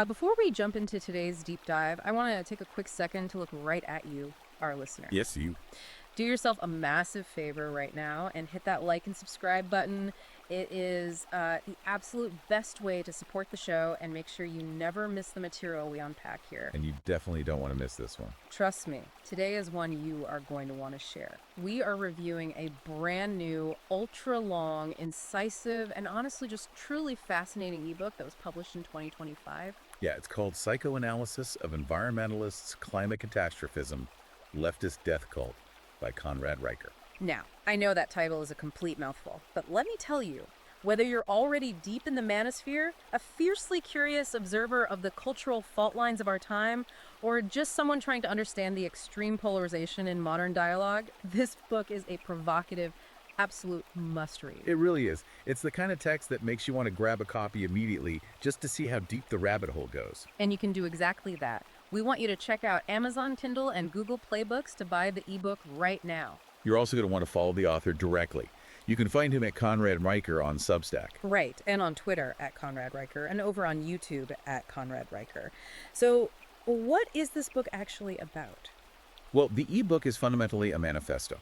Before we jump into today's deep dive, I want to take a quick second to look right at you, our listener. Yes, you. Do yourself a massive favor right now and hit that like and subscribe button. It is the absolute best way to support the show and make sure you never miss the material we unpack here. And you definitely don't want to miss this one. Trust me, today is one you are going to want to share. We are reviewing a brand new, ultra-long, incisive, and honestly just truly fascinating ebook that was published in 2025. Yeah, it's called Psychoanalysis of Environmentalists, Climate Catastrophism, Leftist Death Cult by Conrad Riker. Now, I know that title is a complete mouthful, but let me tell you, whether you're already deep in the manosphere, a fiercely curious observer of the cultural fault lines of our time, or just someone trying to understand the extreme polarization in modern dialogue, this book is a provocative, absolute must-read. It really is. It's the kind of text that makes you want to grab a copy immediately just to see how deep the rabbit hole goes. And you can do exactly that. We want you to check out Amazon Kindle and Google Play Books to buy the ebook right now. You're also going to want to follow the author directly. You can find him at Conrad Riker on Substack. Right, and on Twitter at Conrad Riker, and over on YouTube at Conrad Riker. So, what is this book actually about? Well, the ebook is fundamentally a manifesto.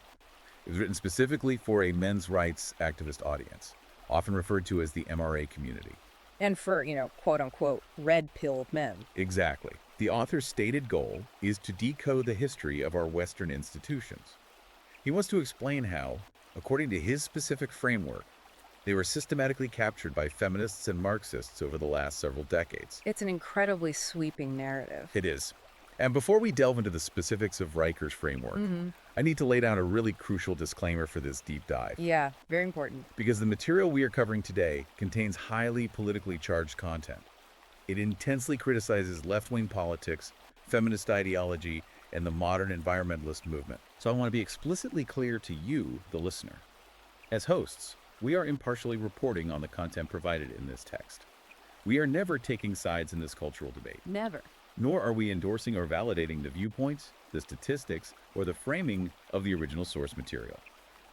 It was written specifically for a men's rights activist audience, often referred to as the MRA community. And for, quote-unquote, red-pilled men. Exactly. The author's stated goal is to decode the history of our Western institutions. He wants to explain how, according to his specific framework, they were systematically captured by feminists and Marxists over the last several decades. It's an incredibly sweeping narrative. It is. And before we delve into the specifics of Riker's framework, I need to lay down a really crucial disclaimer for this deep dive. Yeah, very important. Because the material we are covering today contains highly politically charged content. It intensely criticizes left-wing politics, feminist ideology, and the modern environmentalist movement. So I want to be explicitly clear to you, the listener. As hosts, we are impartially reporting on the content provided in this text. We are never taking sides in this cultural debate. Never. Nor are we endorsing or validating the viewpoints, the statistics, or the framing of the original source material.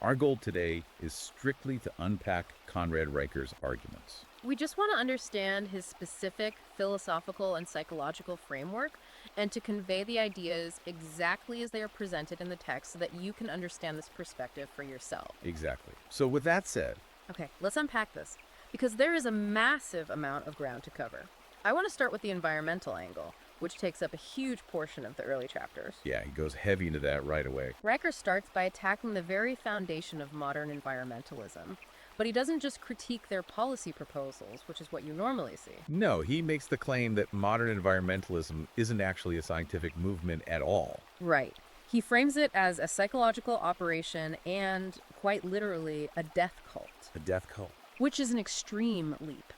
Our goal today is strictly to unpack Conrad Riker's arguments. We just want to understand his specific philosophical and psychological framework and to convey the ideas exactly as they are presented in the text so that you can understand this perspective for yourself. Exactly. So with that said, okay, let's unpack this because there is a massive amount of ground to cover. I want to start with the environmental angle, which takes up a huge portion of the early chapters. yeah, he goes heavy into that right away. Riker starts by attacking the very foundation of modern environmentalism. But he doesn't just critique their policy proposals, which is what you normally see. No, he makes the claim that modern environmentalism isn't actually a scientific movement at all. Right. He frames it as a psychological operation and, quite literally, a death cult. A death cult. Which is an extreme leap.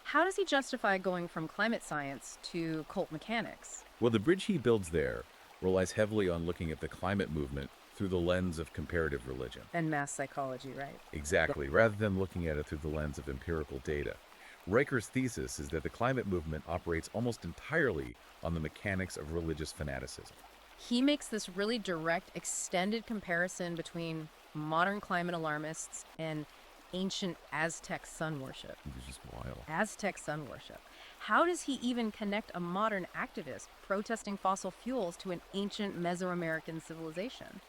How does he justify going from climate science to cult mechanics? Well, the bridge he builds there relies heavily on looking at the climate movement through the lens of comparative religion. And mass psychology, right? Exactly, rather than looking at it through the lens of empirical data. Riker's thesis is that the climate movement operates almost entirely on the mechanics of religious fanaticism. He makes this really direct, extended comparison between modern climate alarmists and ancient Aztec sun worship. It's just wild. Aztec sun worship. How does he even connect a modern activist protesting fossil fuels to an ancient Mesoamerican civilization?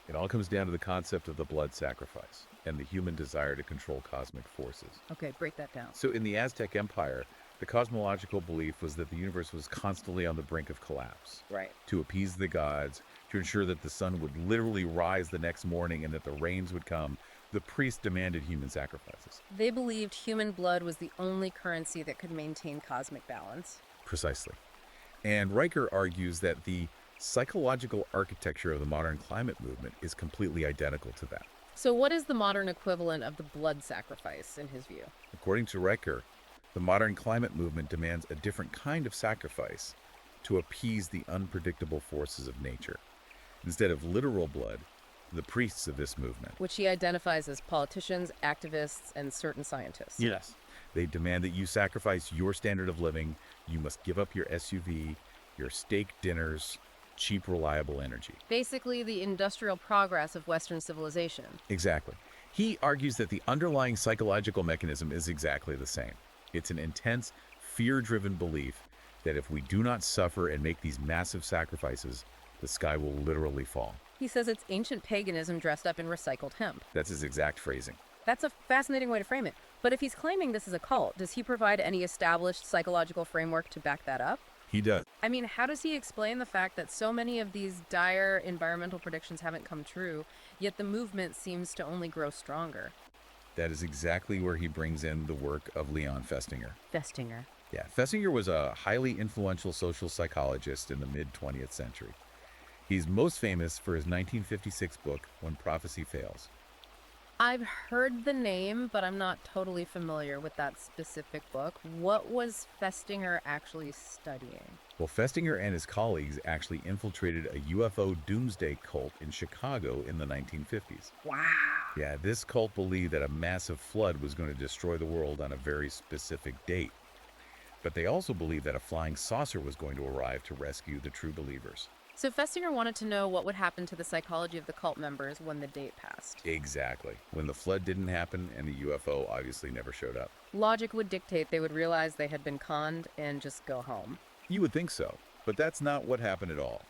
It all comes down to the concept of the blood sacrifice and the human desire to control cosmic forces. Okay, break that down. So in the Aztec Empire, the cosmological belief was that the universe was constantly on the brink of collapse. Right. To appease the gods, to ensure that the sun would literally rise the next morning and that the rains would come, the priests demanded human sacrifices. They believed human blood was the only currency that could maintain cosmic balance. Precisely. And Riker argues that the psychological architecture of the modern climate movement is completely identical to that. So what is the modern equivalent of the blood sacrifice in his view? According to Riker, the modern climate movement demands a different kind of sacrifice to appease the unpredictable forces of nature. Instead of literal blood, the priests of this movement, Which he identifies as politicians, activists, and certain scientists. yes, they demand that you sacrifice your standard of living. You must give up your SUV, your steak dinners, cheap, reliable energy. Basically, the industrial progress of Western civilization. Exactly. He argues that the underlying psychological mechanism is exactly the same. It's an intense, fear-driven belief that if we do not suffer and make these massive sacrifices, the sky will literally fall. He says it's ancient paganism dressed up in recycled hemp. That's his exact phrasing. That's a fascinating way to frame it. But if he's claiming this is a cult, does he provide any established psychological framework to back that up? He does. I mean, how does he explain the fact that so many of these dire environmental predictions haven't come true, yet the movement seems to only grow stronger? That is exactly where he brings in the work of Leon Festinger. Festinger. Yeah, Festinger was a highly influential social psychologist in the mid-20th century. He's most famous for his 1956 book, When Prophecy Fails. I've heard the name, but I'm not totally familiar with that specific book. What was Festinger actually studying? Well, Festinger and his colleagues actually infiltrated a UFO doomsday cult in Chicago in the 1950s. Wow. Yeah, this cult believed that a massive flood was going to destroy the world on a very specific date. But they also believed that a flying saucer was going to arrive to rescue the true believers. So Festinger wanted to know what would happen to the psychology of the cult members when the date passed. Exactly. When the flood didn't happen and the UFO obviously never showed up. Logic would dictate they would realize they had been conned and just go home. You would think so, but that's not what happened at all.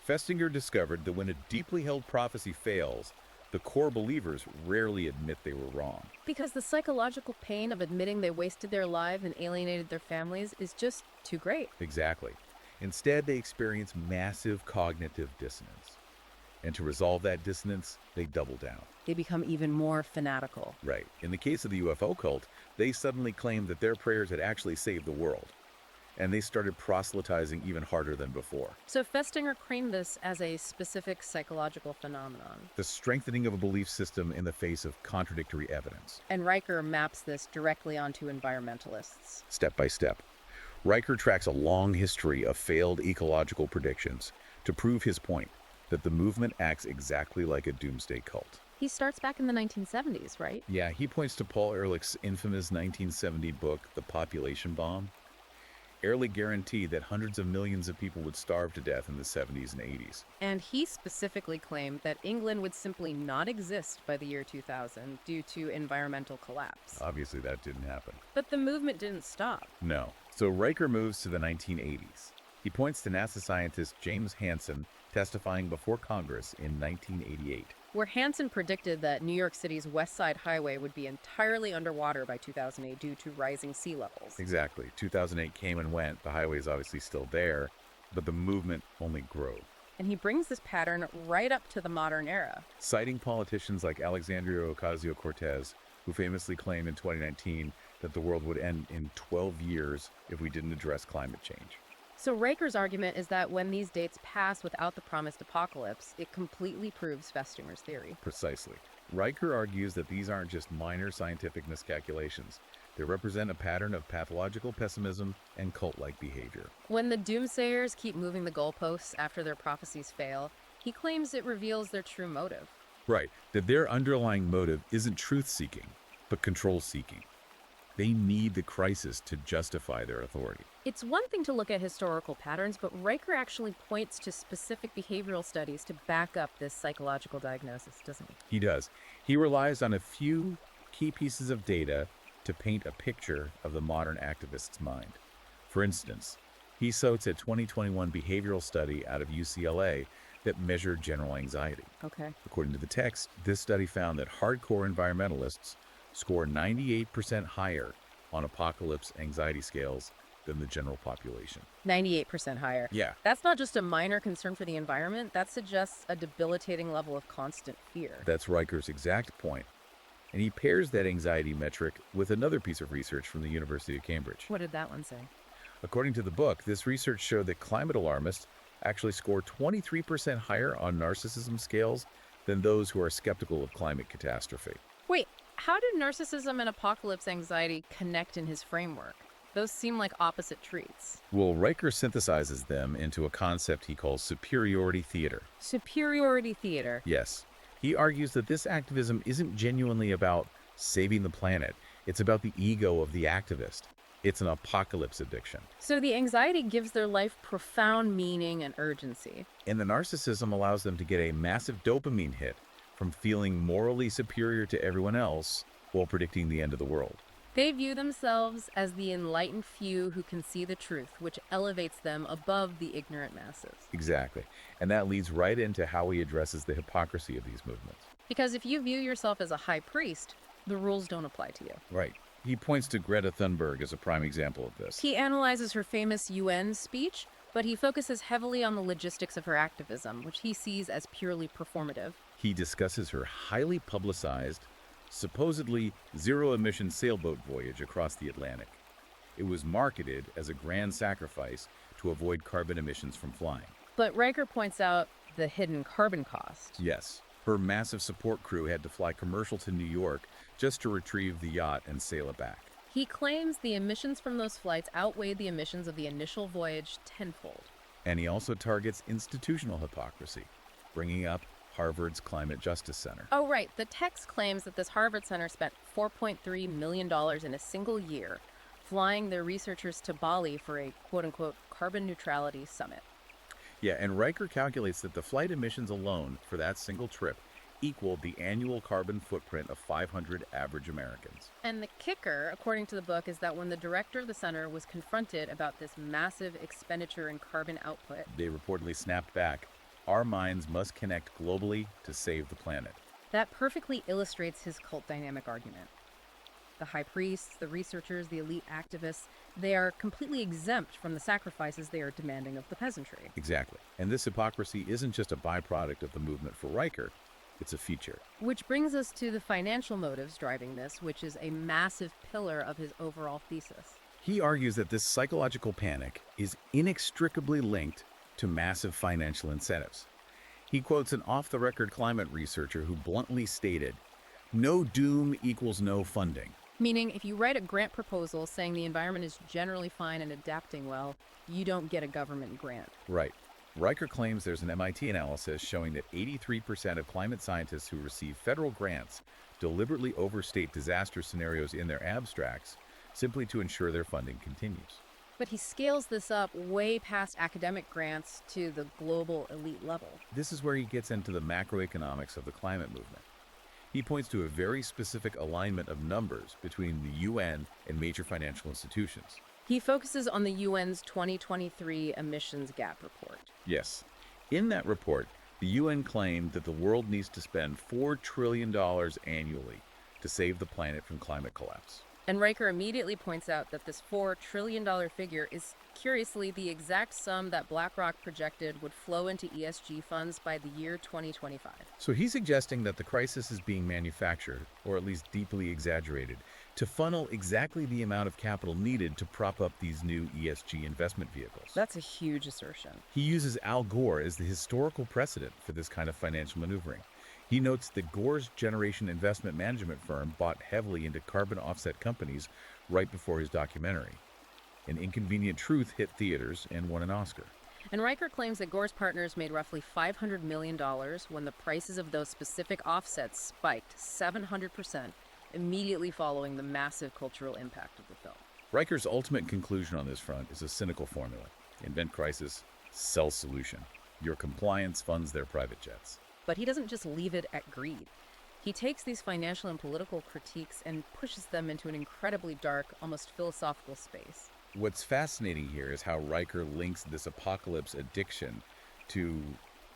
Festinger discovered that when a deeply held prophecy fails, the core believers rarely admit they were wrong. Because the psychological pain of admitting they wasted their lives and alienated their families is just too great. Exactly. Instead, they experience massive cognitive dissonance. And to resolve that dissonance, they double down. They become even more fanatical. Right. In the case of the UFO cult, they suddenly claimed that their prayers had actually saved the world. And they started proselytizing even harder than before. So Festinger framed this as a specific psychological phenomenon. The strengthening of a belief system in the face of contradictory evidence. And Riker maps this directly onto environmentalists. Step by step. Riker tracks a long history of failed ecological predictions to prove his point that the movement acts exactly like a doomsday cult. He starts back in the 1970s, right? Yeah, he points to Paul Ehrlich's infamous 1970 book, The Population Bomb. Ehrlich guaranteed that hundreds of millions of people would starve to death in the 70s and 80s. And he specifically claimed that England would simply not exist by the year 2000 due to environmental collapse. Obviously, that didn't happen. But the movement didn't stop. No. So Riker moves to the 1980s. He points to NASA scientist James Hansen testifying before Congress in 1988. Where Hansen predicted that New York City's West Side Highway would be entirely underwater by 2008 due to rising sea levels. Exactly. 2008 came and went. The highway is obviously still there, but the movement only grew. And he brings this pattern right up to the modern era. Citing politicians like Alexandria Ocasio-Cortez, who famously claimed in 2019 that the world would end in 12 years if we didn't address climate change. So Riker's argument is that when these dates pass without the promised apocalypse, it completely proves Festinger's theory. Precisely. Riker argues that these aren't just minor scientific miscalculations. They represent a pattern of pathological pessimism and cult-like behavior. When the doomsayers keep moving the goalposts after their prophecies fail, he claims it reveals their true motive. Right, that their underlying motive isn't truth-seeking, but control-seeking. They need the crisis to justify their authority. It's one thing to look at historical patterns, but Riker actually points to specific behavioral studies to back up this psychological diagnosis, doesn't he? He does. He relies on a few key pieces of data to paint a picture of the modern activist's mind. For instance, he cites a 2021 behavioral study out of UCLA that measured general anxiety. Okay. According to the text, this study found that hardcore environmentalists score 98% higher on apocalypse anxiety scales than the general population. 98% higher. Yeah. That's not just a minor concern for the environment, that suggests a debilitating level of constant fear. That's Riker's exact point. And he pairs that anxiety metric with another piece of research from the University of Cambridge. What did that one say? According to the book, this research showed that climate alarmists actually score 23% higher on narcissism scales than those who are skeptical of climate catastrophe. Wait, how did narcissism and apocalypse anxiety connect in his framework? Those seem like opposite traits. Well, Riker synthesizes them into a concept he calls superiority theater. Superiority theater. Yes. He argues that this activism isn't genuinely about saving the planet. It's about the ego of the activist. It's an apocalypse addiction. So the anxiety gives their life profound meaning and urgency. And the narcissism allows them to get a massive dopamine hit from feeling morally superior to everyone else while predicting the end of the world. They view themselves as the enlightened few who can see the truth, which elevates them above the ignorant masses. Exactly. And that leads right into how he addresses the hypocrisy of these movements. Because if you view yourself as a high priest, the rules don't apply to you. Right. He points to Greta Thunberg as a prime example of this. He analyzes her famous UN speech, but he focuses heavily on the logistics of her activism, which he sees as purely performative. He discusses her highly publicized, supposedly zero-emission sailboat voyage across the Atlantic. It was marketed as a grand sacrifice to avoid carbon emissions from flying. But Riker points out the hidden carbon cost. Yes, her massive support crew had to fly commercial to New York just to retrieve the yacht and sail it back. He claims the emissions from those flights outweighed the emissions of the initial voyage tenfold. And he also targets institutional hypocrisy, bringing up Harvard's Climate Justice Center. Oh, right. The text claims that this Harvard Center spent $4.3 million in a single year flying their researchers to Bali for a quote-unquote carbon neutrality summit. Yeah, and Riker calculates that the flight emissions alone for that single trip equaled the annual carbon footprint of 500 average Americans. And the kicker, according to the book, is that when the director of the center was confronted about this massive expenditure in carbon output, They reportedly snapped back, "Our minds must connect globally to save the planet." that perfectly illustrates his cult dynamic argument. The high priests, the researchers, the elite activists, they are completely exempt from the sacrifices they are demanding of the peasantry. Exactly. And this hypocrisy isn't just a byproduct of the movement for Riker, it's a feature. Which brings us to the financial motives driving this, which is a massive pillar of his overall thesis. He argues that this psychological panic is inextricably linked to massive financial incentives. He quotes an off-the-record climate researcher who bluntly stated, "No doom equals no funding." Meaning, if you write a grant proposal saying the environment is generally fine and adapting well, you don't get a government grant. Right. Riker claims there's an MIT analysis showing that 83% of climate scientists who receive federal grants deliberately overstate disaster scenarios in their abstracts simply to ensure their funding continues. But he scales this up way past academic grants to the global elite level. This is where he gets into the macroeconomics of the climate movement. He points to a very specific alignment of numbers between the UN and major financial institutions. He focuses on the UN's 2023 emissions gap report. Yes. In that report, the UN claimed that the world needs to spend $4 trillion annually to save the planet from climate collapse. And Riker immediately points out that this $4 trillion figure is, curiously, the exact sum that BlackRock projected would flow into ESG funds by the year 2025. So he's suggesting that the crisis is being manufactured, or at least deeply exaggerated, to funnel exactly the amount of capital needed to prop up these new ESG investment vehicles. That's a huge assertion. He uses Al Gore as the historical precedent for this kind of financial maneuvering. He notes that Gore's Generation investment management firm bought heavily into carbon offset companies right before his documentary. An Inconvenient Truth hit theaters and won an Oscar. And Riker claims that Gore's partners made roughly $500 million when the prices of those specific offsets spiked 700% immediately following the massive cultural impact of the film. Riker's ultimate conclusion on this front is a cynical formula. Invent crisis, sell solution. Your compliance funds their private jets. But he doesn't just leave it at greed. He takes these financial and political critiques and pushes them into an incredibly dark, almost philosophical space. What's fascinating here is how Riker links this apocalypse addiction to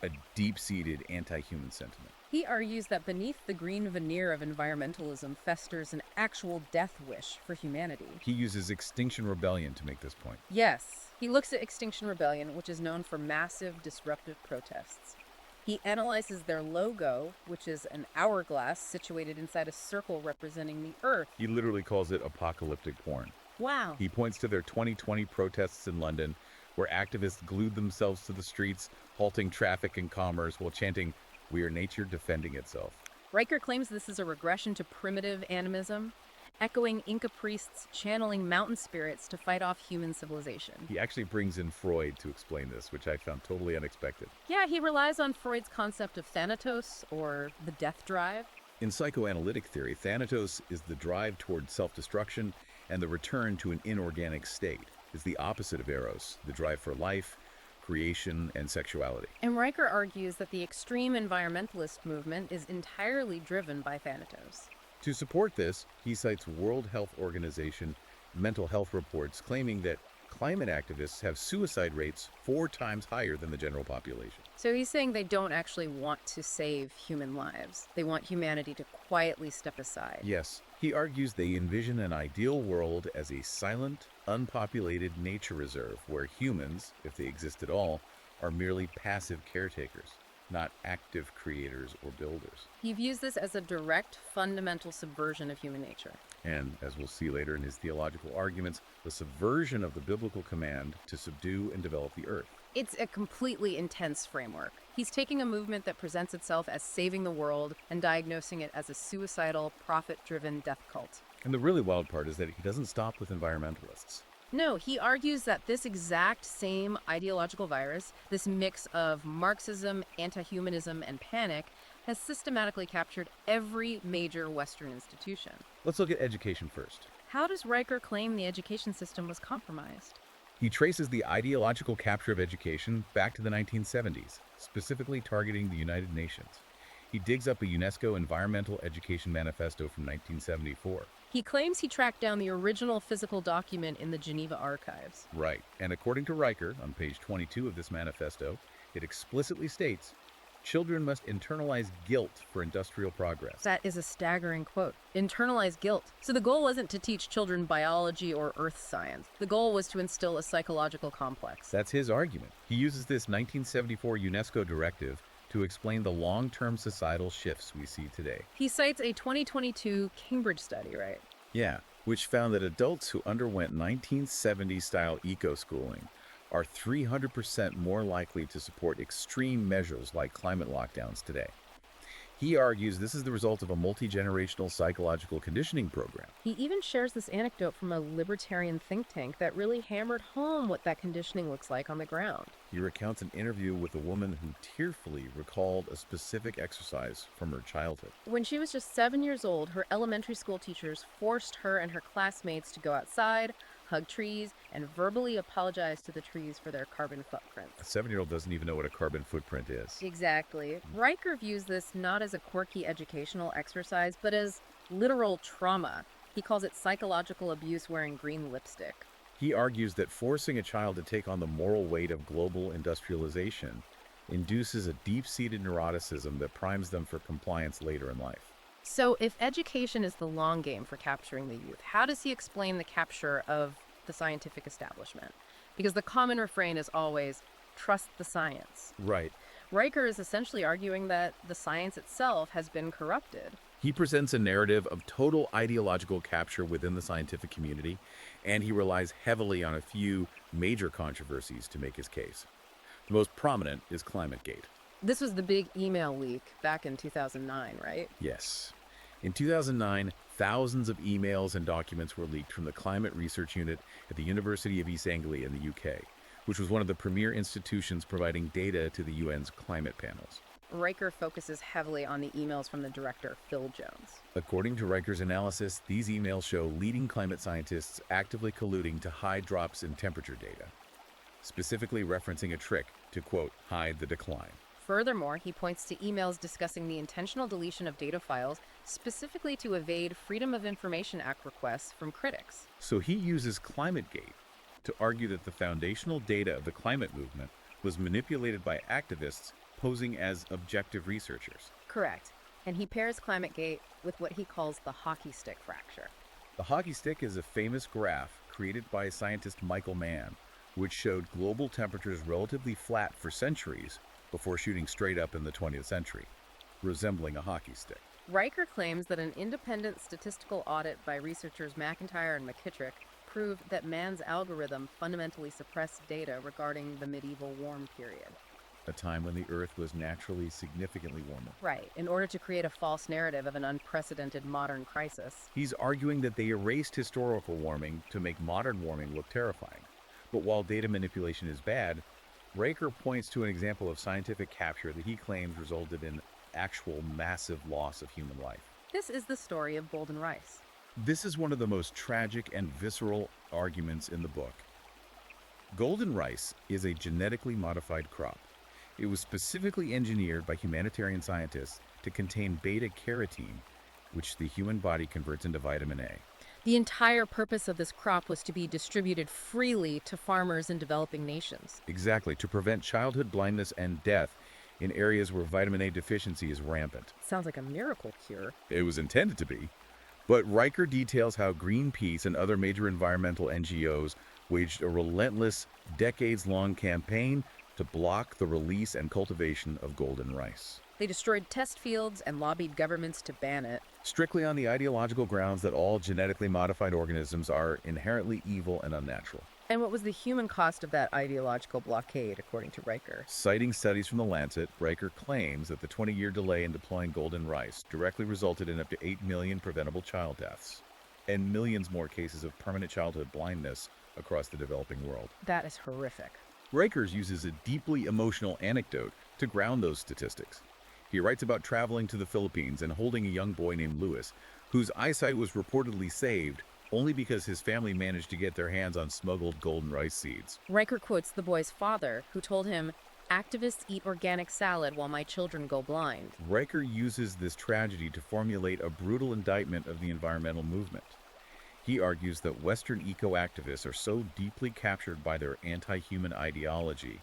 a deep-seated anti-human sentiment. He argues that beneath the green veneer of environmentalism festers an actual death wish for humanity. He uses Extinction Rebellion to make this point. Yes, he looks at Extinction Rebellion, which is known for massive disruptive protests. He analyzes their logo, which is an hourglass situated inside a circle representing the Earth. He literally calls it apocalyptic porn. Wow. He points to their 2020 protests in London, where activists glued themselves to the streets, halting traffic and commerce while chanting, "We are nature defending itself." Riker claims this is a regression to primitive animism, echoing Inca priests channeling mountain spirits to fight off human civilization. He actually brings in Freud to explain this, which I found totally unexpected. Yeah, he relies on Freud's concept of thanatos, or the death drive. In psychoanalytic theory, thanatos is the drive toward self-destruction, and the return to an inorganic state is the opposite of eros, the drive for life, creation, and sexuality. And Riker argues that the extreme environmentalist movement is entirely driven by thanatos. To support this, he cites World Health Organization mental health reports claiming that climate activists have suicide rates 4 times higher than the general population. So he's saying they don't actually want to save human lives. They want humanity to quietly step aside. Yes, he argues they envision an ideal world as a silent, unpopulated nature reserve where humans, if they exist at all, are merely passive caretakers, not active creators or builders. He views this as a direct, fundamental subversion of human nature. And, as we'll see later in his theological arguments, the subversion of the biblical command to subdue and develop the earth. It's a completely intense framework. He's taking a movement that presents itself as saving the world and diagnosing it as a suicidal, profit-driven death cult. And the really wild part is that he doesn't stop with environmentalists. No, he argues that this exact same ideological virus, this mix of Marxism, anti-humanism, and panic, has systematically captured every major Western institution. Let's look at education first. How does Riker claim the education system was compromised? He traces the ideological capture of education back to the 1970s, specifically targeting the United Nations. He digs up a UNESCO Environmental Education Manifesto from 1974. He claims he tracked down the original physical document in the Geneva archives. Right, and according to Riker, on page 22 of this manifesto, it explicitly states, children must internalize guilt for industrial progress. That is a staggering quote. Internalize guilt. So the goal wasn't to teach children biology or earth science. The goal was to instill a psychological complex. That's his argument. He uses this 1974 UNESCO directive to explain the long-term societal shifts we see today. He cites a 2022 Cambridge study, right? Yeah, which found that adults who underwent 1970s-style eco-schooling are 300% more likely to support extreme measures like climate lockdowns today. He argues this is the result of a multi-generational psychological conditioning program. He even shares this anecdote from a libertarian think tank that really hammered home what that conditioning looks like on the ground. He recounts an interview with a woman who tearfully recalled a specific exercise from her childhood. When she was just 7 years old, her elementary school teachers forced her and her classmates to go outside, hug trees, and verbally apologize to the trees for their carbon footprints. A 7-year-old doesn't even know what a carbon footprint is. Exactly. Riker views this not as a quirky educational exercise, but as literal trauma. He calls it psychological abuse wearing green lipstick. He argues that forcing a child to take on the moral weight of global industrialization induces a deep-seated neuroticism that primes them for compliance later in life. So if education is the long game for capturing the youth, how does he explain the capture of the scientific establishment? Because the common refrain is always, trust the science. Right. Riker is essentially arguing that the science itself has been corrupted. He presents a narrative of total ideological capture within the scientific community, and he relies heavily on a few major controversies to make his case. The most prominent is ClimateGate. This was the big email leak back in 2009, right? Yes. In 2009, thousands of emails and documents were leaked from the Climate Research Unit at the University of East Anglia in the UK, which was one of the premier institutions providing data to the UN's climate panels. Riker focuses heavily on the emails from the director, Phil Jones. According to Riker's analysis, these emails show leading climate scientists actively colluding to hide drops in temperature data, specifically referencing a trick to, quote, hide the decline. Furthermore, he points to emails discussing the intentional deletion of data files, specifically to evade Freedom of Information Act requests from critics. So he uses ClimateGate to argue that the foundational data of the climate movement was manipulated by activists posing as objective researchers. Correct. And he pairs ClimateGate with what he calls the hockey stick fracture. The hockey stick is a famous graph created by scientist Michael Mann, which showed global temperatures relatively flat for centuries before shooting straight up in the 20th century, resembling a hockey stick. Riker claims that an independent statistical audit by researchers McIntyre and McKittrick proved that Mann's algorithm fundamentally suppressed data regarding the medieval warm period. A time when the Earth was naturally significantly warmer. Right, in order to create a false narrative of an unprecedented modern crisis. He's arguing that they erased historical warming to make modern warming look terrifying. But while data manipulation is bad, Riker points to an example of scientific capture that he claims resulted in actual massive loss of human life. This is the story of golden rice. This is one of the most tragic and visceral arguments in the book. Golden rice is a genetically modified crop. It was specifically engineered by humanitarian scientists to contain beta-carotene, which the human body converts into vitamin A. The entire purpose of this crop was to be distributed freely to farmers in developing nations. Exactly, to prevent childhood blindness and death in areas where vitamin A deficiency is rampant. Sounds like a miracle cure. It was intended to be. But Riker details how Greenpeace and other major environmental NGOs waged a relentless, decades-long campaign to block the release and cultivation of golden rice. They destroyed test fields and lobbied governments to ban it. Strictly on the ideological grounds that all genetically modified organisms are inherently evil and unnatural. And what was the human cost of that ideological blockade, according to Riker? Citing studies from The Lancet, Riker claims that the 20-year delay in deploying golden rice directly resulted in up to 8 million preventable child deaths and millions more cases of permanent childhood blindness across the developing world. That is horrific. Riker uses a deeply emotional anecdote to ground those statistics. He writes about traveling to the Philippines and holding a young boy named Louis, whose eyesight was reportedly saved only because his family managed to get their hands on smuggled golden rice seeds. Riker quotes the boy's father, who told him, "Activists eat organic salad while my children go blind." Riker uses this tragedy to formulate a brutal indictment of the environmental movement. He argues that Western eco-activists are so deeply captured by their anti-human ideology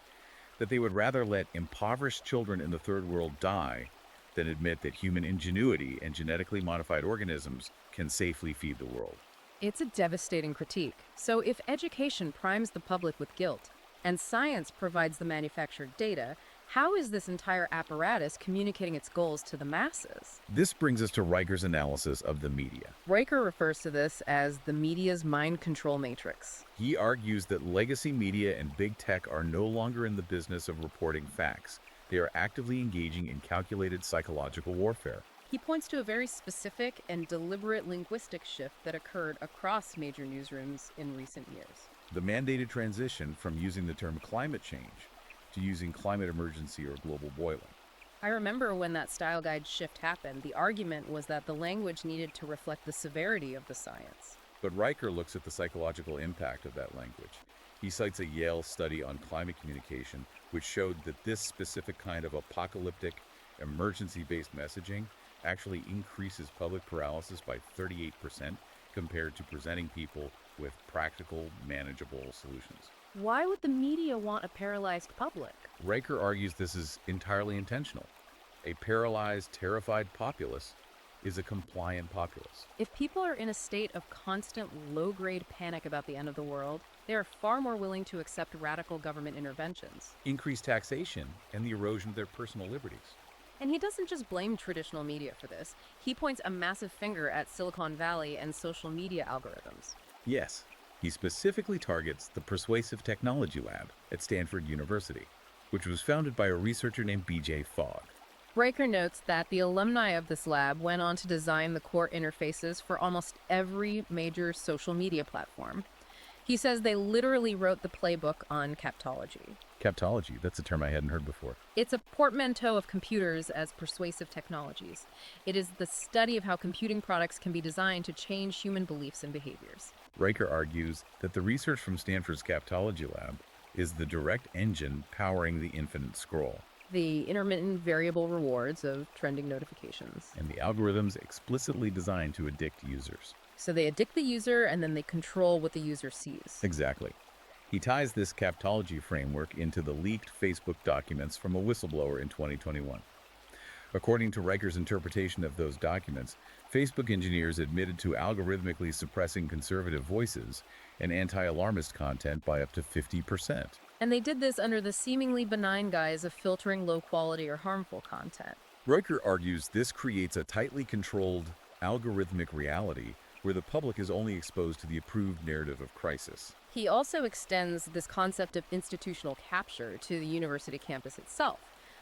that they would rather let impoverished children in the third world die than admit that human ingenuity and genetically modified organisms can safely feed the world. It's a devastating critique. So if education primes the public with guilt, and science provides the manufactured data, how is this entire apparatus communicating its goals to the masses? This brings us to Riker's analysis of the media. Riker refers to this as the media's mind control matrix. He argues that legacy media and big tech are no longer in the business of reporting facts. They are actively engaging in calculated psychological warfare. He points to a very specific and deliberate linguistic shift that occurred across major newsrooms in recent years. The mandated transition from using the term climate change to using climate emergency or global boiling. I remember when that style guide shift happened, the argument was that the language needed to reflect the severity of the science. But Riker looks at the psychological impact of that language. He cites a Yale study on climate communication, which showed that this specific kind of apocalyptic, emergency-based messaging actually increases public paralysis by 38% compared to presenting people with practical, manageable solutions. Why would the media want a paralyzed public? Riker argues this is entirely intentional. A paralyzed, terrified populace is a compliant populace. If people are in a state of constant low-grade panic about the end of the world, they are far more willing to accept radical government interventions. Increased taxation and the erosion of their personal liberties. And he doesn't just blame traditional media for this. He points a massive finger at Silicon Valley and social media algorithms. Yes, he specifically targets the Persuasive Technology Lab at Stanford University, which was founded by a researcher named B.J. Fogg. Riker notes that the alumni of this lab went on to design the core interfaces for almost every major social media platform. He says they literally wrote the playbook on captology. Captology, that's a term I hadn't heard before. It's a portmanteau of computers as persuasive technologies. It is the study of how computing products can be designed to change human beliefs and behaviors. Riker argues that the research from Stanford's Captology Lab is the direct engine powering the infinite scroll, The intermittent variable rewards of trending notifications. and the algorithms explicitly designed to addict users. So they addict the user and then they control what the user sees. Exactly. He ties this captology framework into the leaked Facebook documents from a whistleblower in 2021. According to Riker's interpretation of those documents, Facebook engineers admitted to algorithmically suppressing conservative voices and anti-alarmist content by up to 50%. And they did this under the seemingly benign guise of filtering low quality or harmful content. Riker argues this creates a tightly controlled, algorithmic reality where the public is only exposed to the approved narrative of crisis. He also extends this concept of institutional capture to the university campus itself,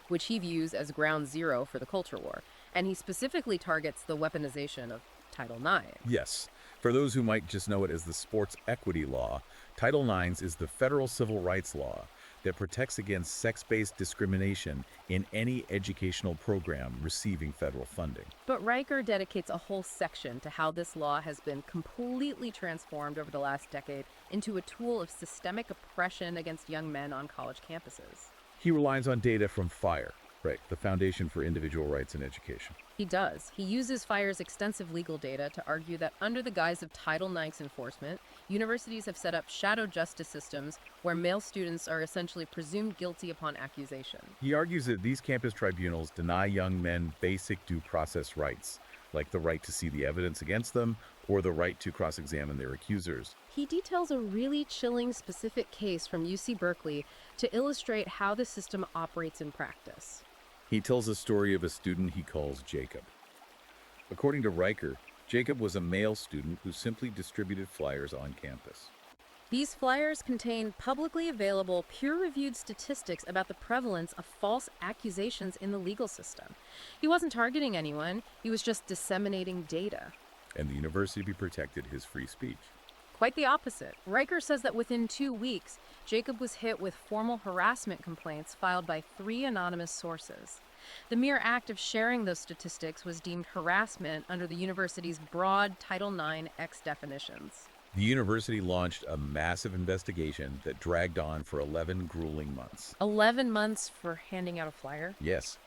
which he views as ground zero for the culture war, and he specifically targets the weaponization of Title IX. Yes. For those who might just know it as the sports equity law, Title IX is the federal civil rights law that protects against sex-based discrimination in any educational program receiving federal funding. But Riker dedicates a whole section to how this law has been completely transformed over the last decade into a tool of systemic oppression against young men on college campuses. He relies on data from FIRE, Right, the foundation for individual rights and education. He does. He uses FIRE's extensive legal data to argue that under the guise of Title IX enforcement, universities have set up shadow justice systems where male students are essentially presumed guilty upon accusation. He argues that these campus tribunals deny young men basic due process rights, like the right to see the evidence against them or the right to cross-examine their accusers. He details a really chilling specific case from UC Berkeley to illustrate how the system operates in practice. He tells a story of a student he calls Jacob. According to Riker, Jacob was a male student who simply distributed flyers on campus. These flyers contain publicly available, peer-reviewed statistics about the prevalence of false accusations in the legal system. He wasn't targeting anyone, he was just disseminating data. And the university protected his free speech. Quite the opposite. Riker says that within 2 weeks, Jacob was hit with formal harassment complaints filed by 3 anonymous sources. The mere act of sharing those statistics was deemed harassment under the university's broad Title IX X definitions. The university launched a massive investigation that dragged on for 11 grueling months. 11 months for handing out a flyer? Yes.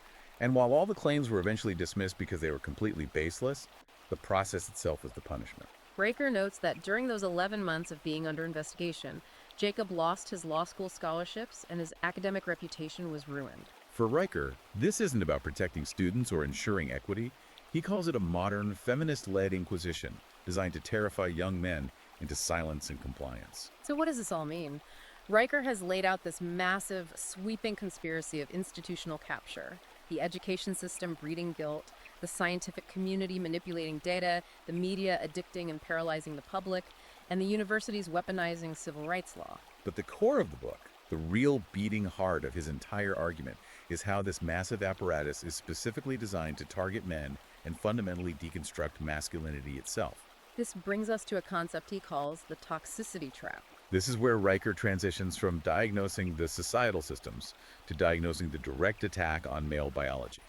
And while all the claims were eventually dismissed because they were completely baseless, the process itself was the punishment. Riker notes that during those 11 months of being under investigation, Jacob lost his law school scholarships and his academic reputation was ruined. For Riker, this isn't about protecting students or ensuring equity. He calls it a modern, feminist-led inquisition designed to terrify young men into silence and compliance. So what does this all mean? Riker has laid out this massive, sweeping conspiracy of institutional capture, the education system breeding guilt, the scientific community manipulating data, the media addicting and paralyzing the public, and the universities weaponizing civil rights law. But the core of the book, the real beating heart of his entire argument, is how this massive apparatus is specifically designed to target men and fundamentally deconstruct masculinity itself. This brings us to a concept he calls the toxicity trap. This is where Riker transitions from diagnosing the societal systems to diagnosing the direct attack on male biology.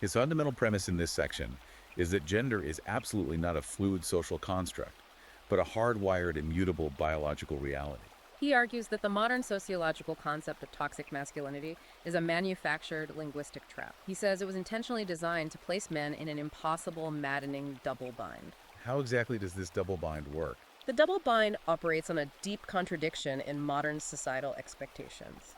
His fundamental premise in this section is that gender is absolutely not a fluid social construct, but a hardwired, immutable biological reality. He argues that the modern sociological concept of toxic masculinity is a manufactured linguistic trap. He says it was intentionally designed to place men in an impossible, maddening double bind. How exactly does this double bind work? The double bind operates on a deep contradiction in modern societal expectations.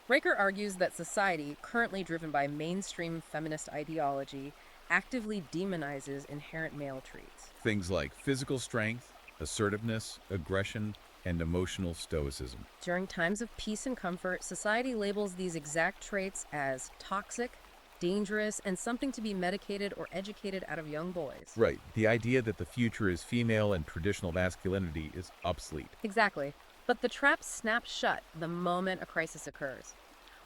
Riker argues that society, currently driven by mainstream feminist ideology, actively demonizes inherent male traits. Things like physical strength, assertiveness, aggression, and emotional stoicism. During times of peace and comfort, society labels these exact traits as toxic, dangerous, and something to be medicated or educated out of young boys. Right. The idea that the future is female and traditional masculinity is obsolete. Exactly. But the trap snaps shut the moment a crisis occurs.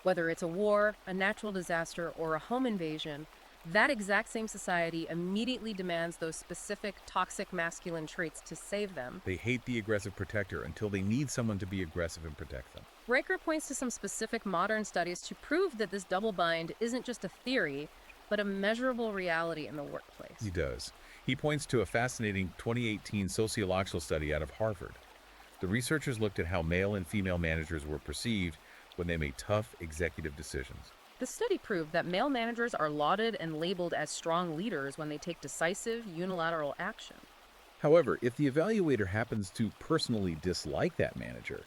Whether it's a war, a natural disaster, or a home invasion, that exact same society immediately demands those specific toxic masculine traits to save them. They hate the aggressive protector until they need someone to be aggressive and protect them. Riker points to some specific modern studies to prove that this double bind isn't just a theory, but a measurable reality in the workplace. He does. He points to a fascinating 2018 sociological study out of Harvard. The researchers looked at how male and female managers were perceived when they made tough executive decisions. The study proved that male managers are lauded and labeled as strong leaders when they take decisive, unilateral action. However, if the evaluator happens to personally dislike that manager,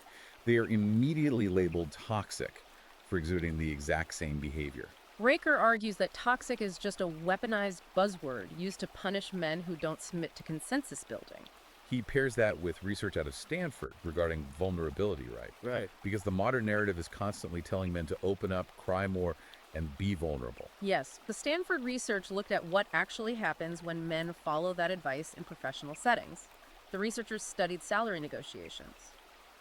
they are immediately labeled toxic for exuding the exact same behavior. Riker argues that toxic is just a weaponized buzzword used to punish men who don't submit to consensus building. He pairs that with research out of Stanford regarding vulnerability, right? Because the modern narrative is constantly telling men to open up, cry more, and be vulnerable. Yes, the Stanford research looked at what actually happens when men follow that advice in professional settings. The researchers studied salary negotiations.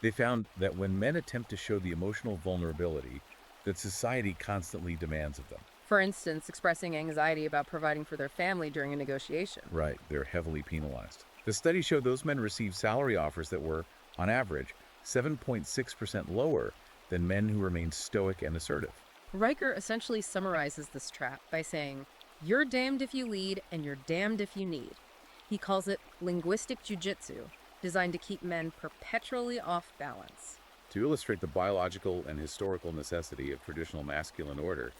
They found that when men attempt to show the emotional vulnerability that society constantly demands of them. For instance, expressing anxiety about providing for their family during a negotiation. Right, they're heavily penalized. The study showed those men received salary offers that were, on average, 7.6% lower than men who remained stoic and assertive. Riker essentially summarizes this trap by saying, "You're damned if you lead, and you're damned if you need." He calls it linguistic jujitsu, designed to keep men perpetually off balance. To illustrate the biological and historical necessity of traditional masculine order,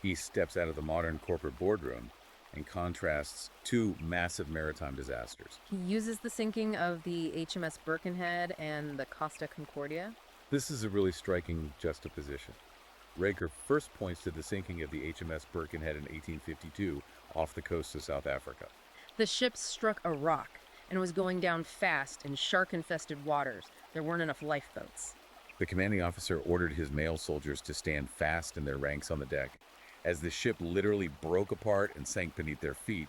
He steps out of the modern corporate boardroom and contrasts two massive maritime disasters. He uses the sinking of the HMS Birkenhead and the Costa Concordia. This is a really striking juxtaposition. Riker first points to the sinking of the HMS Birkenhead in 1852 off the coast of South Africa. The ship struck a rock and was going down fast in shark-infested waters. There weren't enough lifeboats. The commanding officer ordered his male soldiers to stand fast in their ranks on the deck. As the ship literally broke apart and sank beneath their feet,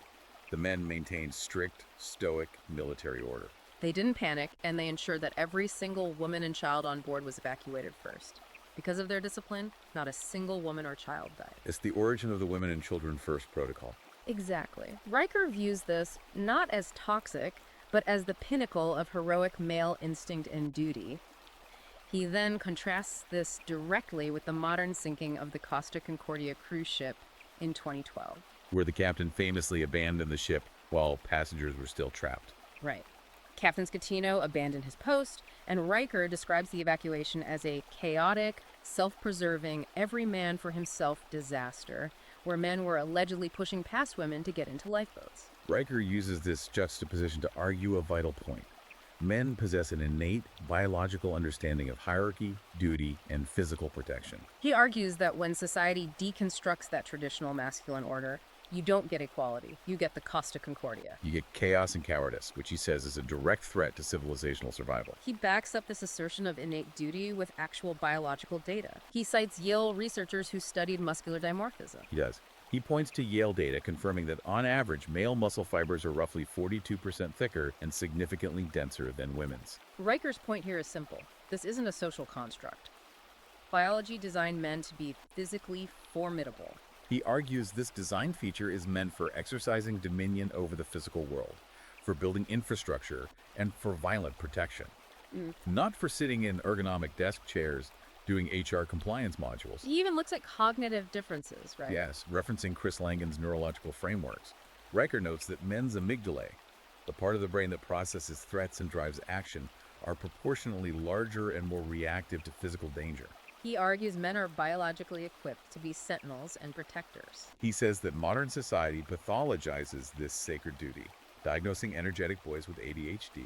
the men maintained strict, stoic military order. They didn't panic, and they ensured that every single woman and child on board was evacuated first. Because of their discipline, not a single woman or child died. It's the origin of the women and children first protocol. Exactly. Riker views this not as toxic, but as the pinnacle of heroic male instinct and duty. He then contrasts this directly with the modern sinking of the Costa Concordia cruise ship in 2012. Where the captain famously abandoned the ship while passengers were still trapped. Right. Captain Scatino abandoned his post, and Riker describes the evacuation as a chaotic, self-preserving, every man for himself disaster, where men were allegedly pushing past women to get into lifeboats. Riker uses this juxtaposition to argue a vital point. Men possess an innate biological understanding of hierarchy, duty, and physical protection. He argues that when society deconstructs that traditional masculine order, you don't get equality. You get the Costa Concordia. You get chaos and cowardice, which he says is a direct threat to civilizational survival. He backs up this assertion of innate duty with actual biological data. He cites Yale researchers who studied muscular dimorphism. He does. He points to Yale data confirming that on average, male muscle fibers are roughly 42% thicker and significantly denser than women's. Riker's point here is simple. This isn't a social construct. Biology designed men to be physically formidable. He argues this design feature is meant for exercising dominion over the physical world, for building infrastructure, and for violent protection. Not for sitting in ergonomic desk chairs doing HR compliance modules. He even looks at cognitive differences, right? Yes, referencing Chris Langan's neurological frameworks. Riker notes that men's amygdalae, the part of the brain that processes threats and drives action, are proportionally larger and more reactive to physical danger. He argues men are biologically equipped to be sentinels and protectors. He says that modern society pathologizes this sacred duty, diagnosing energetic boys with ADHD,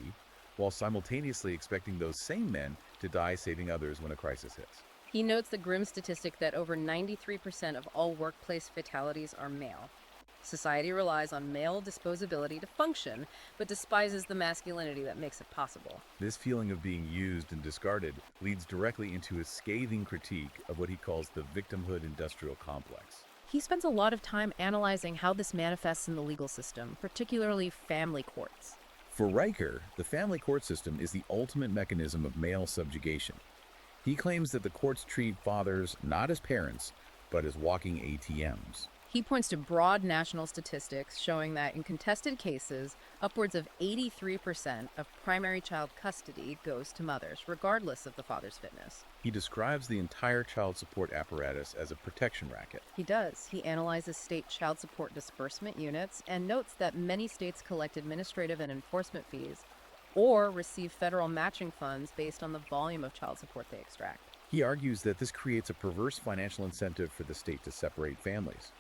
while simultaneously expecting those same men to die saving others when a crisis hits. He notes the grim statistic that over 93% of all workplace fatalities are male. Society relies on male disposability to function, but despises the masculinity that makes it possible. This feeling of being used and discarded leads directly into a scathing critique of what he calls the victimhood industrial complex. He spends a lot of time analyzing how this manifests in the legal system, particularly family courts. For Riker, the family court system is the ultimate mechanism of male subjugation. He claims that the courts treat fathers not as parents, but as walking ATMs. He points to broad national statistics showing that in contested cases, upwards of 83% of primary child custody goes to mothers, regardless of the father's fitness. He describes the entire child support apparatus as a protection racket. He does. He analyzes state child support disbursement units and notes that many states collect administrative and enforcement fees or receive federal matching funds based on the volume of child support they extract. He argues that this creates a perverse financial incentive for the state to separate families.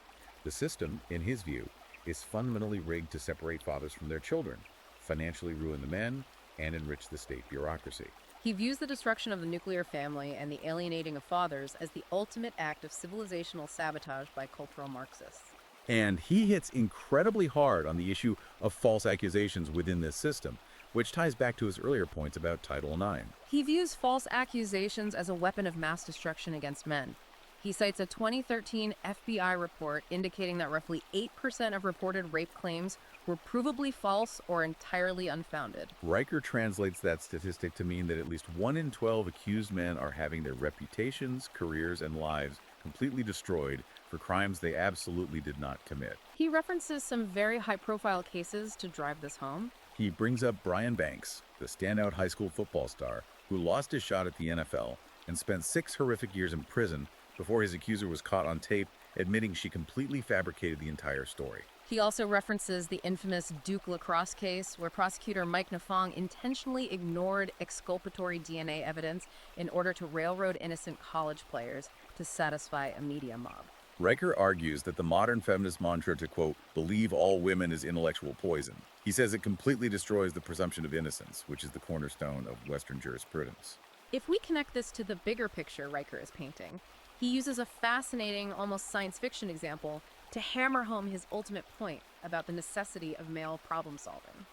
The system, in his view, is fundamentally rigged to separate fathers from their children, financially ruin the men, and enrich the state bureaucracy. He views the destruction of the nuclear family and the alienating of fathers as the ultimate act of civilizational sabotage by cultural Marxists. And he hits incredibly hard on the issue of false accusations within this system, which ties back to his earlier points about Title IX. He views false accusations as a weapon of mass destruction against men. He cites a 2013 FBI report indicating that roughly 8% of reported rape claims were provably false or entirely unfounded. Riker translates that statistic to mean that at least 1 in 12 accused men are having their reputations, careers, and lives completely destroyed for crimes they absolutely did not commit. He references some very high-profile cases to drive this home. He brings up Brian Banks, the standout high school football star, who lost his shot at the NFL and spent 6 horrific years in prison before his accuser was caught on tape admitting she completely fabricated the entire story. He also references the infamous Duke lacrosse case, where prosecutor Mike Nafong intentionally ignored exculpatory DNA evidence in order to railroad innocent college players to satisfy a media mob. Riker argues that the modern feminist mantra to, quote, believe all women is intellectual poison. He says it completely destroys the presumption of innocence, which is the cornerstone of Western jurisprudence. If we connect this to the bigger picture Riker is painting, he uses a fascinating, almost science fiction example to hammer home his ultimate point about the necessity of male problem solving.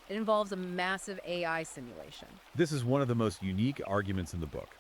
It involves a massive AI simulation. This is one of the most unique arguments in the book.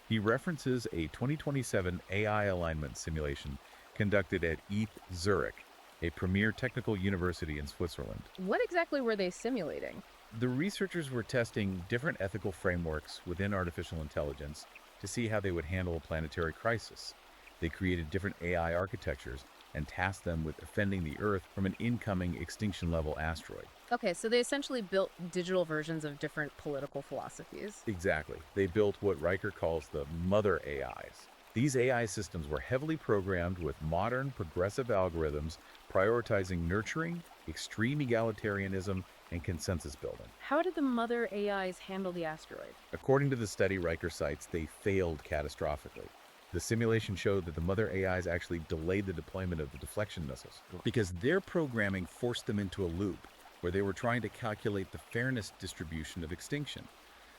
He references a 2027 AI alignment simulation conducted at ETH Zurich, a premier technical university in Switzerland. What exactly were they simulating? The researchers were testing different ethical frameworks within artificial intelligence to see how they would handle a planetary crisis. They created different AI architectures and tasked them with defending the Earth from an incoming extinction-level asteroid. Okay, so they essentially built digital versions of different political philosophies. Exactly. They built what Riker calls the mother AIs. These AI systems were heavily programmed with modern, progressive algorithms prioritizing nurturing, extreme egalitarianism, and consensus building. How did the mother AIs handle the asteroid? According to the study Riker cites, they failed catastrophically. The simulation showed that the mother AIs actually delayed the deployment of the deflection missiles because their programming forced them into a loop where they were trying to calculate the fairness distribution of extinction.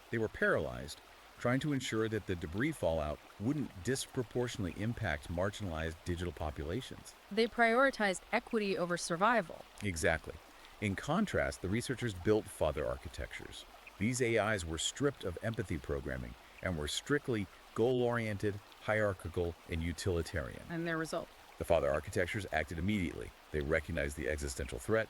They were paralyzed, trying to ensure that the debris fallout wouldn't disproportionately impact marginalized digital populations. They prioritized equity over survival. Exactly. In contrast, the researchers built father architectures. These AIs were stripped of empathy programming and were strictly goal-oriented, hierarchical, and utilitarian. And their result? The father architectures acted immediately. They recognized the existential threat,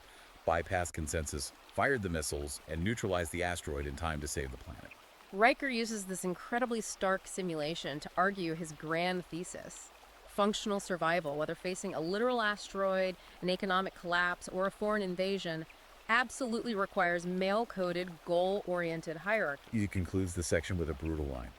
bypassed consensus, fired the missiles, and neutralized the asteroid in time to save the planet. Riker uses this incredibly stark simulation to argue his grand thesis. Functional survival, whether facing a literal asteroid, an economic collapse, or a foreign invasion, absolutely requires male-coded, goal-oriented hierarchy. He concludes the section with a brutal line.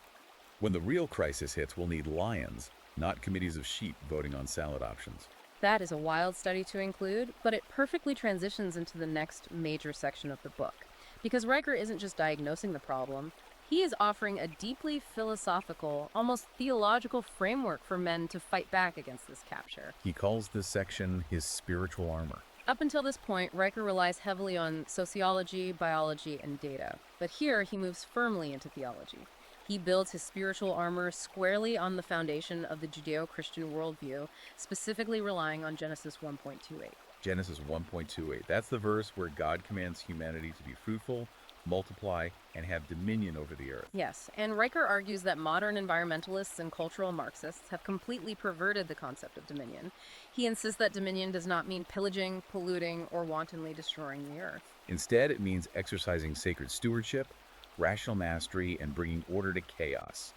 When the real crisis hits, we'll need lions, not committees of sheep voting on salad options. That is a wild study to include, but it perfectly transitions into the next major section of the book. Because Riker isn't just diagnosing the problem, he is offering a deeply philosophical, almost theological framework for men to fight back against this capture. He calls this section his spiritual armor. Up until this point, Riker relies heavily on sociology, biology, and data. But here, he moves firmly into theology. He builds his spiritual armor squarely on the foundation of the Judeo-Christian worldview, specifically relying on Genesis 1.28. Genesis 1.28. That's the verse where God commands humanity to be fruitful, multiply, and have dominion over the earth. Yes, and Riker argues that modern environmentalists and cultural Marxists have completely perverted the concept of dominion. He insists that dominion does not mean pillaging, polluting, or wantonly destroying the earth. Instead, it means exercising sacred stewardship, rational mastery, and bringing order to chaos.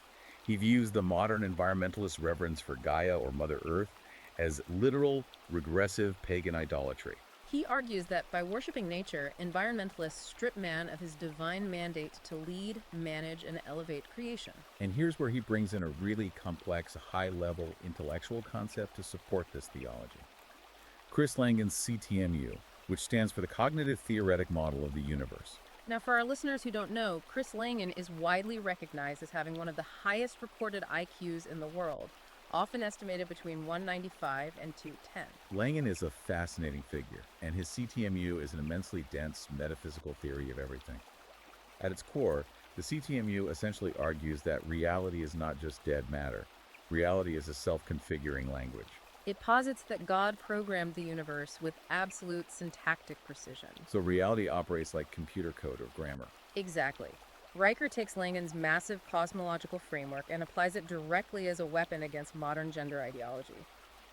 He views the modern environmentalist reverence for Gaia or Mother Earth as literal, regressive pagan idolatry. He argues that by worshiping nature, environmentalists strip man of his divine mandate to lead, manage, and elevate creation. And here's where he brings in a really complex, high-level intellectual concept to support this theology. Chris Langan's CTMU, which stands for the Cognitive Theoretic Model of the Universe. Now, for our listeners who don't know, Chris Langan is widely recognized as having one of the highest reported IQs in the world, often estimated between 195 and 210. Langan is a fascinating figure, and his CTMU is an immensely dense metaphysical theory of everything. At its core, the CTMU essentially argues that reality is not just dead matter. Reality is a self-configuring language. It posits that God programmed the universe with absolute syntactic precision. So reality operates like computer code or grammar. Exactly. Riker takes Langan's massive cosmological framework and applies it directly as a weapon against modern gender ideology.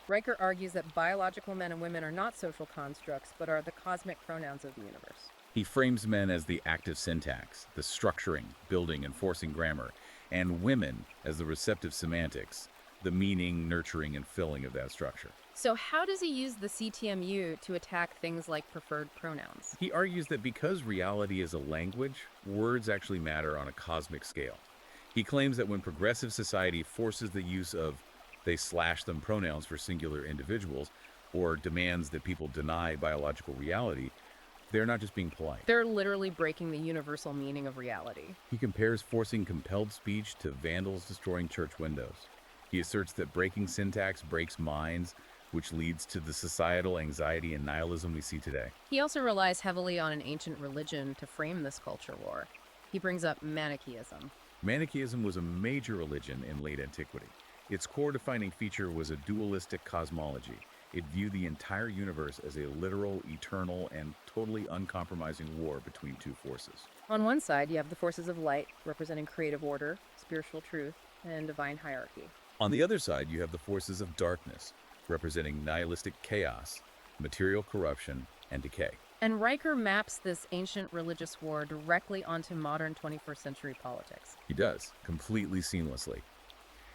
Riker argues that biological men and women are not social constructs, but are the cosmic pronouns of the universe. He frames men as the active syntax, the structuring, building, and forcing grammar, and women as the receptive semantics, the meaning, nurturing, and filling of that structure. So how does he use the CTMU to attack things like preferred pronouns? He argues that because reality is a language, words actually matter on a cosmic scale. He claims that when progressive society forces the use of they/them pronouns for singular individuals, or demands that people deny biological reality, they're not just being polite. They're literally breaking the universal meaning of reality. He compares forcing compelled speech to vandals destroying church windows. He asserts that breaking syntax breaks minds, which leads to the societal anxiety and nihilism we see today. He also relies heavily on an ancient religion to frame this culture war. He brings up Manichaeism. Manichaeism was a major religion in late antiquity. Its core defining feature was a dualistic cosmology. It viewed the entire universe as a literal, eternal, and totally uncompromising war between two forces. On one side, you have the forces of light, representing creative order, spiritual truth, and divine hierarchy. On the other side, you have the forces of darkness, representing nihilistic chaos, material corruption, and decay. And Riker maps this ancient religious war directly onto modern 21st century politics. He does, completely seamlessly.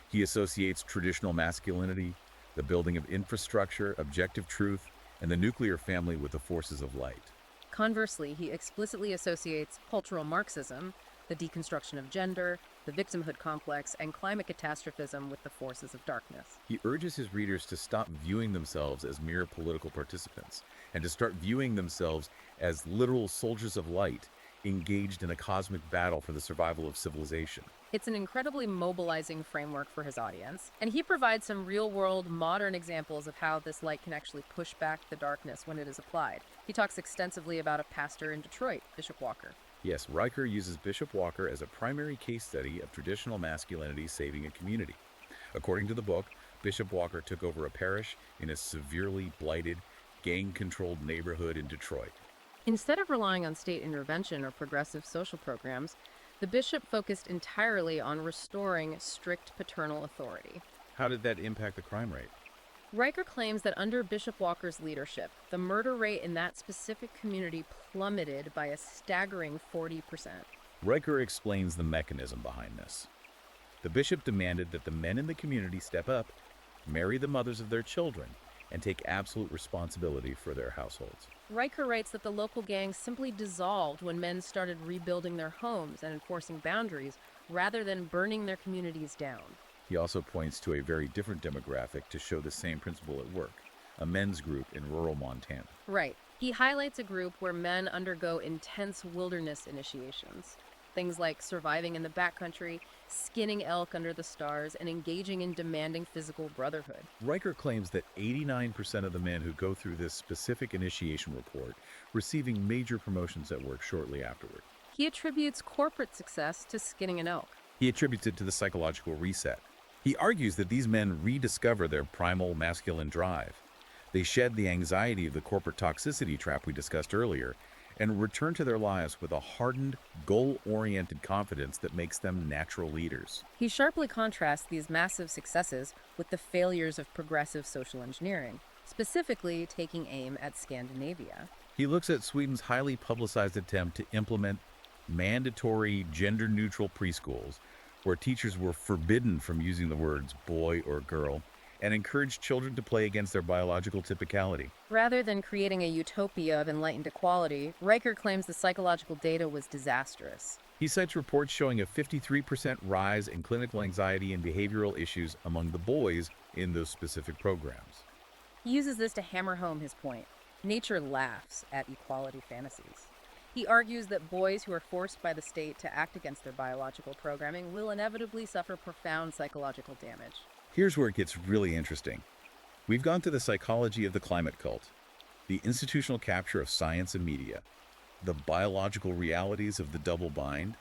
He associates traditional masculinity, the building of infrastructure, objective truth, and the nuclear family with the forces of light. Conversely, he explicitly associates cultural Marxism, the deconstruction of gender, the victimhood complex, and climate catastrophism with the forces of darkness. He urges his readers to stop viewing themselves as mere political participants and to start viewing themselves as literal soldiers of light engaged in a cosmic battle for the survival of civilization. It's an incredibly mobilizing framework for his audience, and he provides some real-world, modern examples of how this light can actually push back the darkness when it is applied. He talks extensively about a pastor in Detroit, Bishop Walker. Yes, Riker uses Bishop Walker as a primary case study of traditional masculinity saving a community. According to the book, Bishop Walker took over a parish in a severely blighted, gang-controlled neighborhood in Detroit. Instead of relying on state intervention or progressive social programs, the bishop focused entirely on restoring strict paternal authority. How did that impact the crime rate? Riker claims that under Bishop Walker's leadership, the murder rate in that specific community plummeted by a staggering 40%. Riker explains the mechanism behind this. The bishop demanded that the men in the community step up, marry the mothers of their children, and take absolute responsibility for their households. Riker writes that the local gangs simply dissolved when men started rebuilding their homes and enforcing boundaries rather than burning their communities down. He also points to a very different demographic to show the same principle at work, a men's group in rural Montana. Right. He highlights a group where men undergo intense wilderness initiations. Things like surviving in the backcountry, skinning elk under the stars, and engaging in demanding physical brotherhood. Riker claims that 89% of the men who go through this specific initiation report receiving major promotions at work shortly afterward. He attributes corporate success to skinning an elk. He attributes it to the psychological reset. He argues that these men rediscover their primal masculine drive. They shed the anxiety of the corporate toxicity trap we discussed earlier and return to their lives with a hardened, goal-oriented confidence that makes them natural leaders. He sharply contrasts these massive successes with the failures of progressive social engineering, specifically taking aim at Scandinavia. He looks at Sweden's highly publicized attempt to implement mandatory gender-neutral preschools where teachers were forbidden from using the words boy or girl and encouraged children to play against their biological typicality. Rather than creating a utopia of enlightened equality, Riker claims the psychological data was disastrous. He cites reports showing a 53% rise in clinical anxiety and behavioral issues among the boys in those specific programs. He uses this to hammer home his point. Nature laughs at equality fantasies. He argues that boys who are forced by the state to act against their biological programming will inevitably suffer profound psychological damage. Here's where it gets really interesting. We've gone to the psychology of the climate cult, the institutional capture of science and media, the biological realities of the double bind,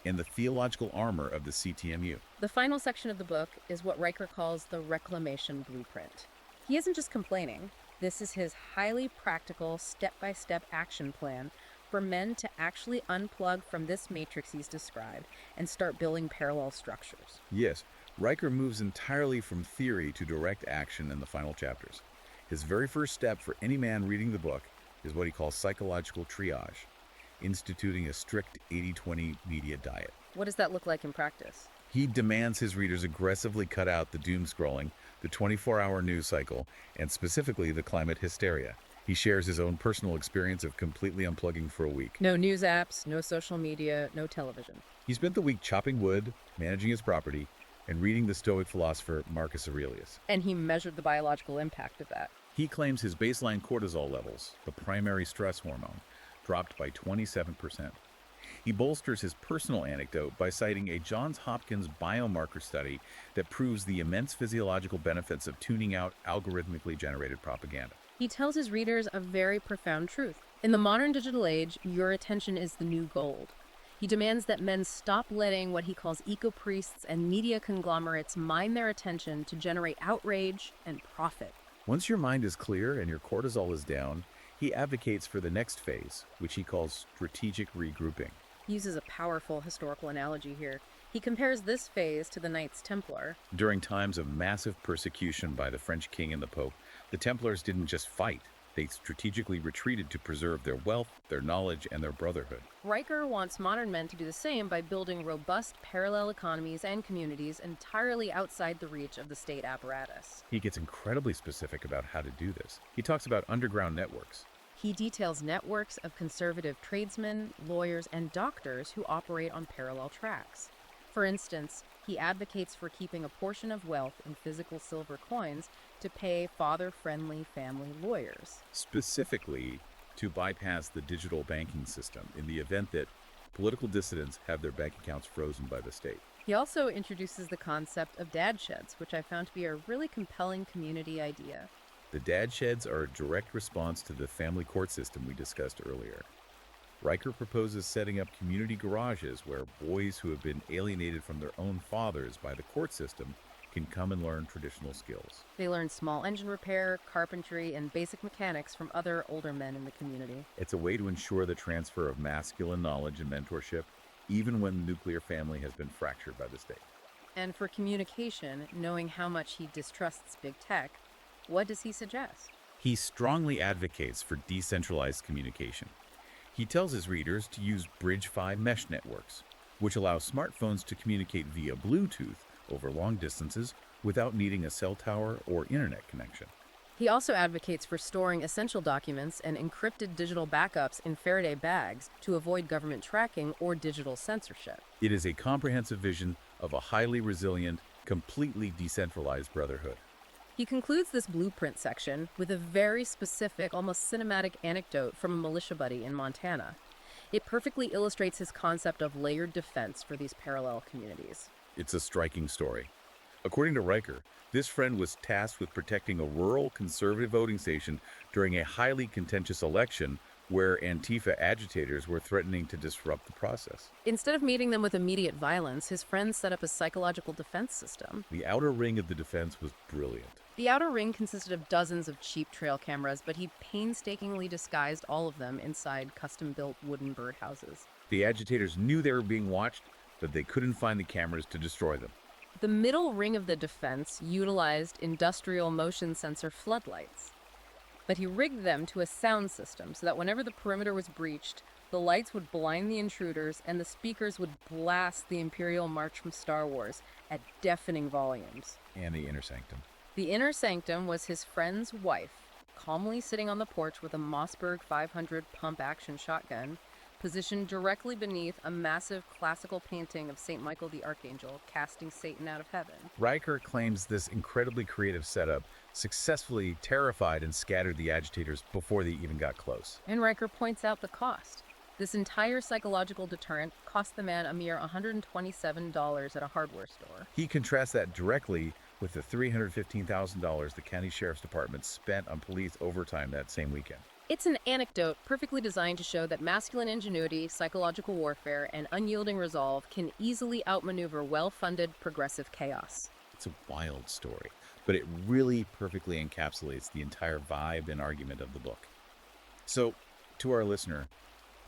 and the theological armor of the CTMU. The final section of the book is what Riker calls the reclamation blueprint. He isn't just complaining. This is his highly practical, step-by-step action plan for men to actually unplug from this matrix he's described and start building parallel structures. Yes, Riker moves entirely from theory to direct action in the final chapters. His very first step for any man reading the book is what he calls psychological triage, instituting a strict 80-20 media diet. What does that look like in practice? He demands his readers aggressively cut out the doom scrolling, the 24-hour news cycle, and specifically the climate hysteria. He shares his own personal experience of completely unplugging for a week. No news apps, no social media, no television. He spent the week chopping wood, managing his property, and reading the Stoic philosopher Marcus Aurelius. And he measured the biological impact of that. He claims his baseline cortisol levels, the primary stress hormone, dropped by 27%. He bolsters his personal anecdote by citing a Johns Hopkins biomarker study that proves the immense physiological benefits of tuning out algorithmically generated propaganda. He tells his readers a very profound truth. In the modern digital age, your attention is the new gold. He demands that men stop letting what he calls eco-priests and media conglomerates mine their attention to generate outrage and profit. Once your mind is clear and your cortisol is down, he advocates for the next phase, which he calls strategic regrouping. He uses a powerful historical analogy here. He compares this phase to the Knights Templar. During times of massive persecution by the French king and the Pope, the Templars didn't just fight. They strategically retreated to preserve their wealth, their knowledge, and their brotherhood. Riker wants modern men to do the same by building robust parallel economies and communities entirely outside the reach of the state apparatus. He gets incredibly specific about how to do this. He talks about underground networks. He details networks of conservative tradesmen, lawyers, and doctors who operate on parallel tracks. For instance, he advocates for keeping a portion of wealth in physical silver coins to pay father-friendly family lawyers. Specifically, to bypass the digital banking system in the event that political dissidents have their bank accounts frozen by the state. He also introduces the concept of dad sheds, which I found to be a really compelling community idea. The dad sheds are a direct response to the family court system we discussed earlier. Riker proposes setting up community garages where boys who have been alienated from their own fathers by the court system can come and learn traditional skills. They learn small engine repair, carpentry, and basic mechanics from other older men in the community. It's a way to ensure the transfer of masculine knowledge and mentorship, even when the nuclear family has been fractured by the state. And for communication, knowing how much he distrusts big tech, what does he suggest? He strongly advocates for decentralized communication. He tells his readers to use Bridge 5 mesh networks, which allow smartphones to communicate via Bluetooth over long distances without needing a cell tower or internet connection. He also advocates for storing essential documents and encrypted digital backups in Faraday bags to avoid government tracking or digital censorship. It is a comprehensive vision of a highly resilient, completely decentralized brotherhood. He concludes this blueprint section with a very specific, almost cinematic anecdote from a militia buddy in Montana. It perfectly illustrates his concept of layered defense for these parallel communities. It's a striking story. According to Riker, this friend was tasked with protecting a rural conservative voting station during a highly contentious election where Antifa agitators were threatening to disrupt the process. Instead of meeting them with immediate violence, his friends set up a psychological defense system. The outer ring of the defense was brilliant. The outer ring consisted of dozens of cheap trail cameras, but he painstakingly disguised all of them inside custom-built wooden birdhouses. The agitators knew they were being watched, but they couldn't find the cameras to destroy them. The middle ring of the defense utilized industrial motion sensor floodlights, but he rigged them to a sound system so that whenever the perimeter was breached, the lights would blind the intruders and the speakers would blast the Imperial March from Star Wars at deafening volumes. And the inner sanctum. The inner sanctum was his friend's wife, calmly sitting on the porch with a Mossberg 500 pump-action shotgun, positioned directly beneath a massive classical painting of St. Michael the Archangel casting Satan out of heaven. Riker claims this incredibly creative setup successfully terrified and scattered the agitators before they even got close. And Riker points out the cost. This entire psychological deterrent cost the man a mere $127 at a hardware store. He contrasts that directly with the $315,000 the county sheriff's department spent on police overtime that same weekend. It's an anecdote perfectly designed to show that masculine ingenuity, psychological warfare, and unyielding resolve can easily outmaneuver well-funded progressive chaos. It's a wild story, but it really perfectly encapsulates the entire vibe and argument of the book. So, to our listener,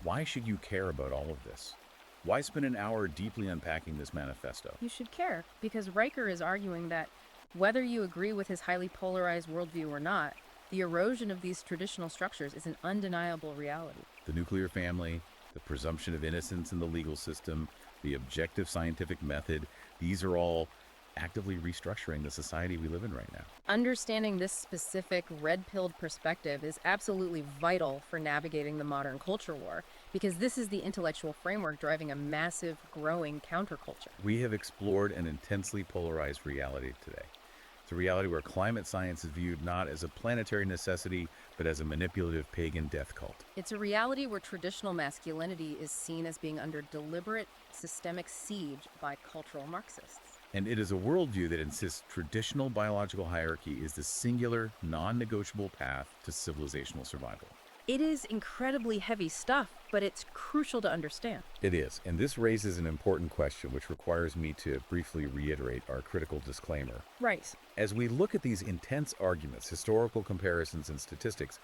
why should you care about all of this? Why spend an hour deeply unpacking this manifesto? You should care, because Riker is arguing that whether you agree with his highly polarized worldview or not, the erosion of these traditional structures is an undeniable reality. The nuclear family, the presumption of innocence in the legal system, the objective scientific method, these are all actively restructuring the society we live in right now. Understanding this specific red-pilled perspective is absolutely vital for navigating the modern culture war, because this is the intellectual framework driving a massive, growing counterculture. We have explored an intensely polarized reality today. It's a reality where climate science is viewed not as a planetary necessity, but as a manipulative pagan death cult. It's a reality where traditional masculinity is seen as being under deliberate, systemic siege by cultural Marxists. And it is a worldview that insists traditional biological hierarchy is the singular, non-negotiable path to civilizational survival. It is incredibly heavy stuff, but it's crucial to understand. It is, and this raises an important question which requires me to briefly reiterate our critical disclaimer. Right. As we look at these intense arguments, historical comparisons, and statistics,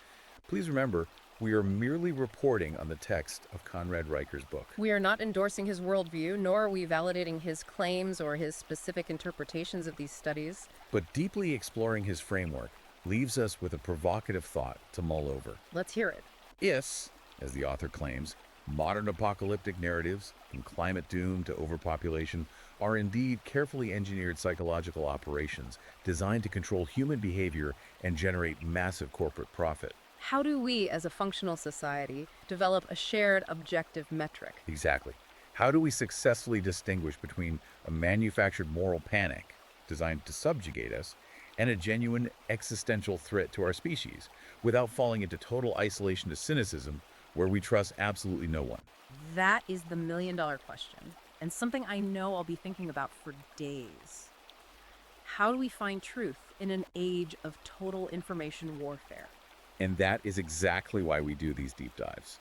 please remember we are merely reporting on the text of Conrad Riker's book. We are not endorsing his worldview, nor are we validating his claims or his specific interpretations of these studies. But deeply exploring his framework leaves us with a provocative thought to mull over. Let's hear it. If, as the author claims, modern apocalyptic narratives, from climate doom to overpopulation, are indeed carefully engineered psychological operations designed to control human behavior and generate massive corporate profit. How do we, as a functional society, develop a shared objective metric? Exactly. How do we successfully distinguish between a manufactured moral panic designed to subjugate us and a genuine existential threat to our species without falling into total isolation to cynicism where we trust absolutely no one? That is the million-dollar question, and something I know I'll be thinking about for days. How do we find truth in an age of total information warfare? And that is exactly why we do these deep dives.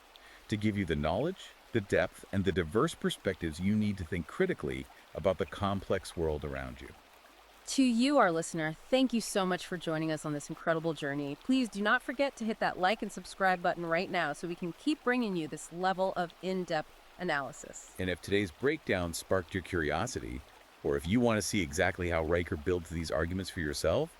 To give you the knowledge, the depth, and the diverse perspectives you need to think critically about the complex world around you. To you, our listener, thank you so much for joining us on this incredible journey. Please do not forget to hit that like and subscribe button right now so we can keep bringing you this level of in-depth analysis. And if today's breakdown sparked your curiosity, or if you want to see exactly how Riker builds these arguments for yourself,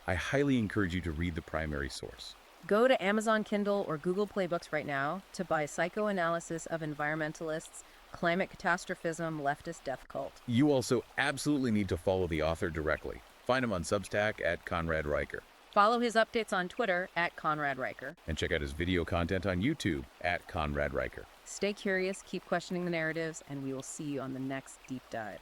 I highly encourage you to read the primary source. Go to Amazon Kindle or Google Play Books right now to buy Psychoanalysis of Environmentalists, Climate Catastrophism, Leftist Death Cult. You also absolutely need to follow the author directly. Find him on Substack at Conrad Riker. Follow his updates on Twitter at Conrad Riker. And check out his video content on YouTube at Conrad Riker. Stay curious, keep questioning the narratives, and we will see you on the next deep dive.